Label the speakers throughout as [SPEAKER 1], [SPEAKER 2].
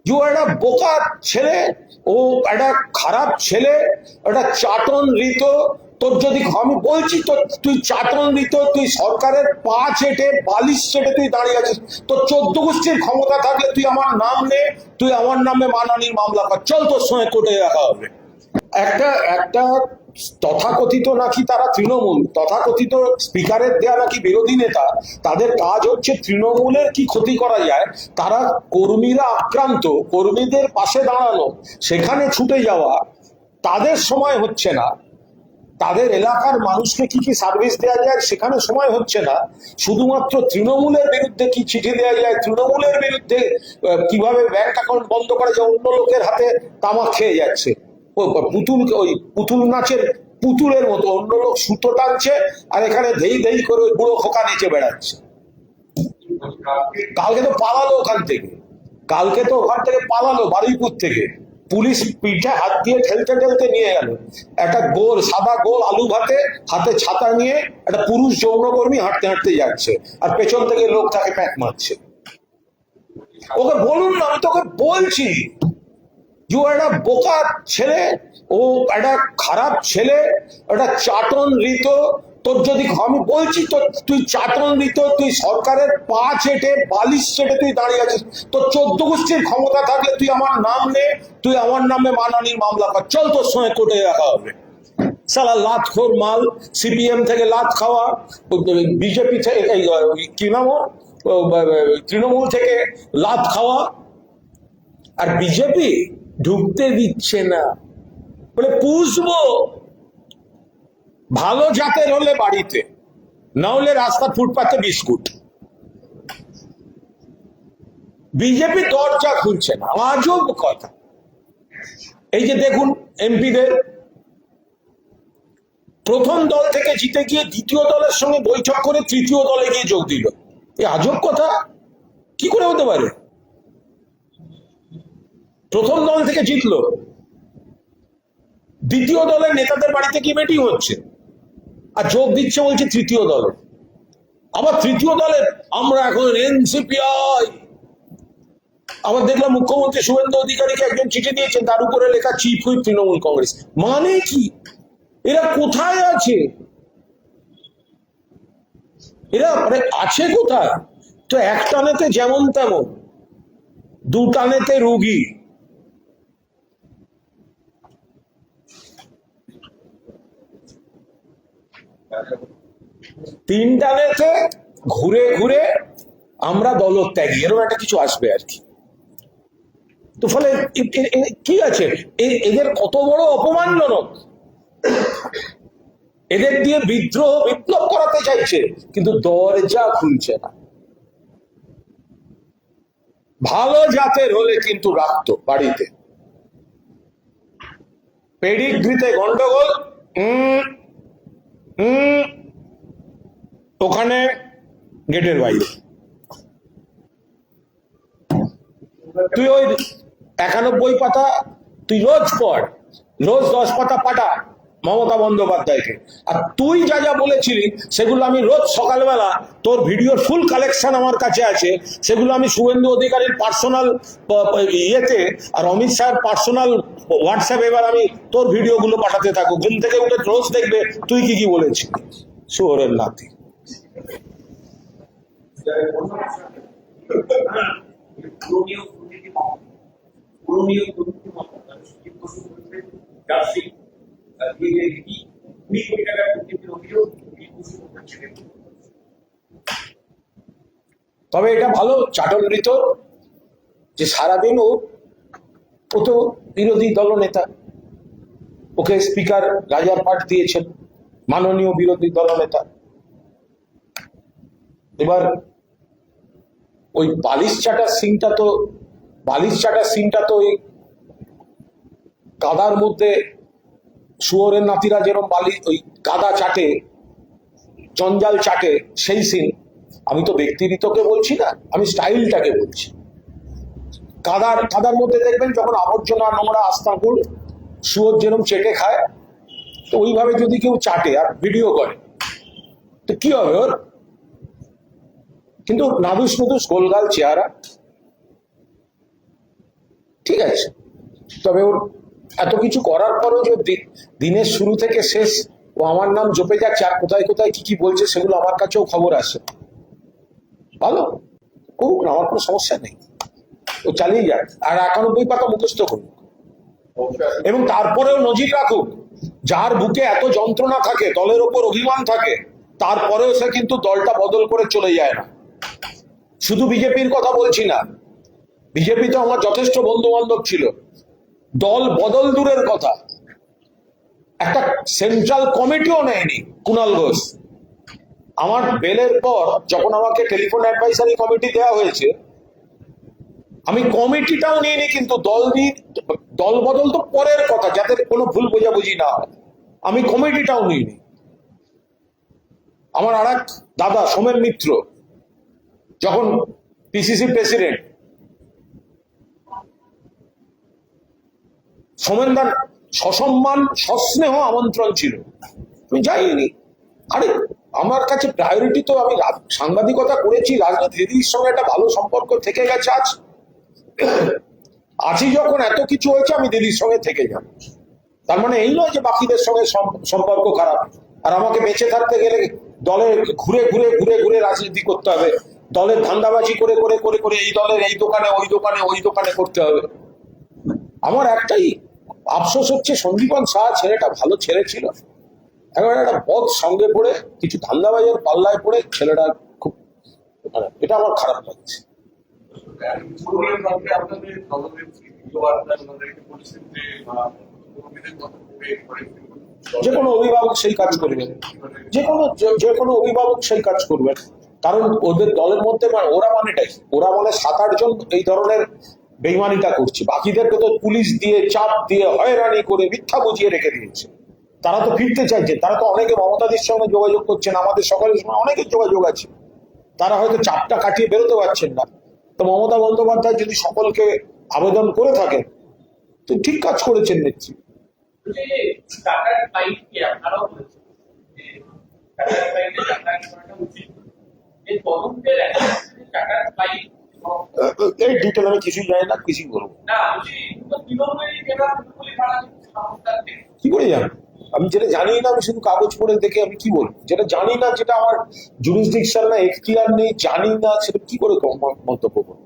[SPEAKER 1] যে ও একটা বোকা ছেলে, ও একটা খারাপ ছেলে, একটা চাটন ঋত। তোর যদি আমি বলছি তো, তুই চাটন ঋত, তুই সরকারের পা চেটে বালিশ চেটে তুই দাঁড়িয়ে আছিস। তোর 14 গোষ্ঠীর ক্ষমতা থাকলে তুই আমার নাম নে, তুই আমার নামে মানহানির মামলা কর, চল তোর সঙ্গে কোর্টে রাখা হবে। একটা একটা তথাকথিত নাকি তারা তৃণমূল, তথাকথিত স্পিকারের দেয়া নাকি বিরোধী নেতা, তাদের কাজ হচ্ছে তৃণমূলের কি ক্ষতি করা যায়, তারা কর্মীরা আক্রান্ত, কর্মীদের পাশে দাঁড়ানো, সেখানে ছুটে যাওয়া, তাদের সময় হচ্ছে না। তাদের এলাকার মানুষকে কি কি সার্ভিস দেওয়া যায় সেখানে সময় হচ্ছে না। শুধুমাত্র তৃণমূলের বিরুদ্ধে কি চিঠি দেওয়া যায়, তৃণমূলের বিরুদ্ধে কিভাবে ব্যাংক অ্যাকাউন্ট বন্ধ করা যায়, অন্য লোকের হাতে তামাক খেয়ে যাচ্ছে। ওই পুতুল নাচের পুতুলের মতো অন্য লোক সুতো টানছে, আর এখানে ধেই ধেই করে ওই বুড়ো খোকা নেচে বেড়াচ্ছে। কালকে তো পালালো ওখান থেকে, কালকে তো ওখান থেকে পালালো বারুইপুর থেকে, পুলিশ পিঠে হাত দিয়ে ঠেলতে ঠেলতে নিয়ে গেল। একটা গোল সাদা গোল আলু ভাতে হাতে ছাতা নিয়ে একটা পুরুষ যৌনকর্মী হাঁটতে হাঁটতে যাচ্ছে, আর পেছন থেকে লোক তাকে প্যাক মারছে। ওকে বলুন না, আমি তোকে বলছি যে ও একটা বোকা ছেলে, ও একটা খারাপ ছেলে, একটা চাটন ঋত। তোর যদি আমি বলছি তো, তুই চাটন ঋত, তুই সরকারের পা চেটে বালিশ চেটে তুই দাঁড়িয়ে আছিস। তোর 14 গোষ্ঠীর ক্ষমতা থাকলে তুই আমার নাম নে, তুই আমার নামে মানহানির মামলা কর, চল তোর সঙ্গে কোর্টে রাখা হবে। সালা লাতখোর মাল, সিপিএম থেকে লাত খাওয়া, বিজেপি থেকে কি নাম তৃণমূল থেকে লাত খাওয়া, আর বিজেপি ঢুকতে দিচ্ছে না, বলে পুষবো। ভালো জাতের হলে বাড়িতে, না হলে রাস্তার ফুটপাতে বিস্কুট। বিজেপি দরজা খুলছে না, আজব কথা। এই যে দেখুন এমপিদের প্রথম দল থেকে জিতে গিয়ে দ্বিতীয় দলের সঙ্গে বৈঠক করে তৃতীয় দলে গিয়ে যোগ দিল। এই আজব কথা কি করে হতে পারে? প্রথম দল থেকে জিতলো, দ্বিতীয় দলের নেতাদের বাড়িতে কি মিটিং হচ্ছে, আর যোগ দিচ্ছে বলছে তৃতীয় দলে। আবার তৃতীয় দলের আমরা এখন এনসিপিআই। আবার দেখলাম মুখ্যমন্ত্রী শুভেন্দু অধিকারীকে একজন চিঠি দিয়েছেন, তার উপরে লেখা চিফ হুইপ তৃণমূল কংগ্রেস। মানে কি? এরা কোথায় আছে? এরা মানে আছে কোথায়? তো এক টানেতে যেমন তেমন, দু টানেতে রুগী। তিন টানেতে ঘুরে ঘুরে আমরা দলত্যাগী, এরকম একটা কিছু আসবে আর কি। তো ফলে কি আছে, এদের কত বড় অপমানজনক। এদের দিয়ে বিদ্রোহ বিপ্লব করাতে চাইছে, কিন্তু দরজা খুলছে না। ভালো জাতের হলে কিন্তু রাখতো বাড়িতে। পেডিগ্রিতে গন্ডগোল, ওখানে গেটের বাইরে। তুই ওই 91 পাতা তুই রোজ পড়, রোজ 10 পাতা পাঠা মমতা বন্দ্যোপাধ্যায়কে। আর তুই যা যা বলেছিলি সেগুলো আমি রোজ সকালবেলা, তোর ভিডিওর ফুল কালেকশন আমার কাছে আছে, সেগুলো আমি শুভেন্দু অধিকারীর পার্সোনাল ইয়েতে আর অমিত শাহের পার্সোনাল হোয়াটসঅ্যাপ, এবার আমি তোর ভিডিওগুলো পাঠাতে থাকবো। ঘুম থেকে উঠে রোজ দেখবে তুই কি কি বলেছিস। শুয়োরের নাতি। তবে এটা ভালো চাটন ঋত যে সারাদিন ও তো বিরোধী দলনেতা, ওকে স্পিকার রাজার পাঠ দিয়েছেন, মাননীয় বিরোধী দলনেতা। এবার ওই বালিশ চাটার সিনটা তো ওই কাদার মধ্যে শুয়োরের নাতিরা যেরকম ওই কাদা চাটে, জঞ্জাল চাটে, সেই সিন। আমি তো ব্যক্তিগতকে বলছি না, আমি স্টাইলটাকে বলছি। কাদার মধ্যে দেখবেন যখন আবর্জনা নোংরা আস্তাকুল শুয়োর যেরকম চেটে খায়, তো ওইভাবে যদি কেউ চাটে আর ভিডিও করে তো কি হবে ওর? কিন্তু নাদুস নুদুস গোলগাল চেহারা, ঠিক আছে, তবে ওর এত কিছু করার পরও যে দিনের শুরু থেকে শেষ ও আমার নাম জপে যাচ্ছে আর কোথায় কোথায় কি কি বলছে সেগুলো আমার কাছেও খবর আসে, ভালো করুক না, আমার কোনো সমস্যা নেই, ও চালিয়ে যাক আর 91 পাতা মুখস্থ করুক, এবং তারপরেও নজির রাখুক যার বুকে এত যন্ত্রণা থাকে, দলের ওপর অভিমান থাকে, তারপরেও সে কিন্তু দলটা বদল করে চলে যায় না। শুধু বিজেপির কথা বলছি না, বিজেপিতে আমার যথেষ্ট বন্ধু বান্ধব ছিল, দল বদল দূরের কথা, একটা সেন্ট্রাল কমিটিও নেয়নি কুণাল ঘোষ। আমার বেলের পর যখন আমাকে টেলিফোন অ্যাডভাইসারি কমিটি দেওয়া হয়েছে, আমি কমিটিটাও নিইনি, কিন্তু দল বদল তো পরের কথা, যাতে কোনো ভুল বোঝাবুঝি না হয়, আমি কমিটিটাও নিইনি। আমার আর এক দাদা সোমেন মিত্র যখন পিসিসি প্রেসিডেন্ট, সোমেনদার সসম্মান সস্নেহ আমন্ত্রণ ছিল, আমি যাইনি। আরে আমার কাছে প্রায়োরিটি তো, আমি সাংবাদিকতা করেছি, রাজনীতির সঙ্গে একটা ভালো সম্পর্ক থেকে গেছে, আছি যখন এত কিছু হয়েছে আমি দিদির সঙ্গে থেকে যাব, তার মানে এই নয় যে বাকিদের সঙ্গে সম্পর্ক খারাপ, আর আমাকে বেঁচে থাকতে গেলে দলে ঘুরে ঘুরে ঘুরে ঘুরে রাজনীতি করতে হবে, দলের ধান্দাবাজি করে করে করে করে এই দলের এই দোকানে ওই দোকানে ওই দোকানে করতে হবে। আমার একটাই আফসোস হচ্ছে, সন্দীপন শাহ ছেলেটা ভালো ছেলে ছিল, এখন একটা পথ সঙ্গে পড়ে কিছু ধান্দাবাজের পাল্লায় পড়ে ছেলেটা খুব, এটা আমার খারাপ লাগছে। যে কোনো অভিভাবক সেই কাজ করবেন, যে কোনো অভিভাবক সেই কাজ করবেন, কারণ ওদের দলের মধ্যে ওরা মানেটাই, ওরা মানে 7-8 জন এই ধরনের বেইমানিটা করছে, বাকিদেরকে তো পুলিশ দিয়ে চাপ দিয়ে হয়রানি করে মিথ্যা বুঝিয়ে রেখে দিয়েছে। তারা তো ফিরতে চাইছে, তারা তো অনেকে মমতাদির সঙ্গে যোগাযোগ করছেন, আমাদের সকালের সময় অনেকের যোগাযোগ আছে, তারা হয়তো চাপটা কাটিয়ে বেরোতে পারছেন না। তো মমতা বন্দ্যোপাধ্যায় যদি সকলকে আবেদন করে থাকেন তো ঠিক কাজ করেছেন নেত্রী। এই ডিটেল আমি কিছুই জানি না, কিছুই বলবো কি করে জানি, আমি যেটা জানি না, আমি শুধু কাগজ পড়ে দেখে আমি কি বলবো, যেটা জানি না, যেটা আমার জুরিসডিকশন না এখতিয়ার নেই, জানি না, সেটা কি করে মন্তব্য করবো।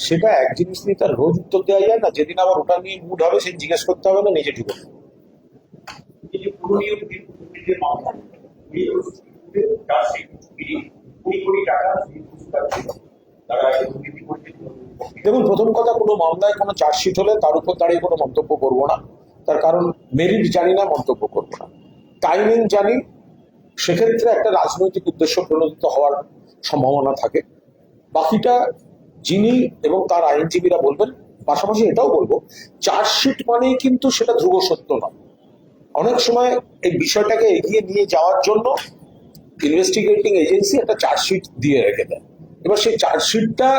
[SPEAKER 1] সেটা এক জিনিস নিয়ে তার রোজ উত্তর দেওয়া যায় না, যেদিন আবার ওটা নিয়ে মুড হবে সে জিজ্ঞেস করতে হবে না, নিজে ঢুকে দেখুন। প্রথম কথা, কোনো মামলায় কোনো চার্জশিট হলে তার উপর দাঁড়িয়ে কোনো মন্তব্য করবো না, তার কারণ মেরিট জানি না, মন্তব্য করবো না। টাইমিং জানি, সেক্ষেত্রে একটা রাজনৈতিক উদ্দেশ্য প্রণোদিত হওয়ার সম্ভাবনা থাকে, বাকিটা যিনি এবং তার আইনজীবীরা বলবেন। পাশাপাশি এটাও বলবো, চার্জশিট মানেই কিন্তু সেটা ধ্রুব সত্য নয়। অনেক সময় এই বিষয়টাকে এগিয়ে নিয়ে যাওয়ার জন্য ইনভেস্টিগেটিং এজেন্সি একটা চার্জশিট দিয়ে রেখে দেয়, এবার সেই চার্জশিটটা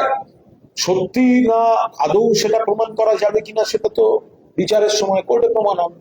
[SPEAKER 1] সত্যি না আদৌ সেটা প্রমাণ করা যাবে কিনা সেটা তো বিচারের সময় কোর্টে প্রমাণ হবে।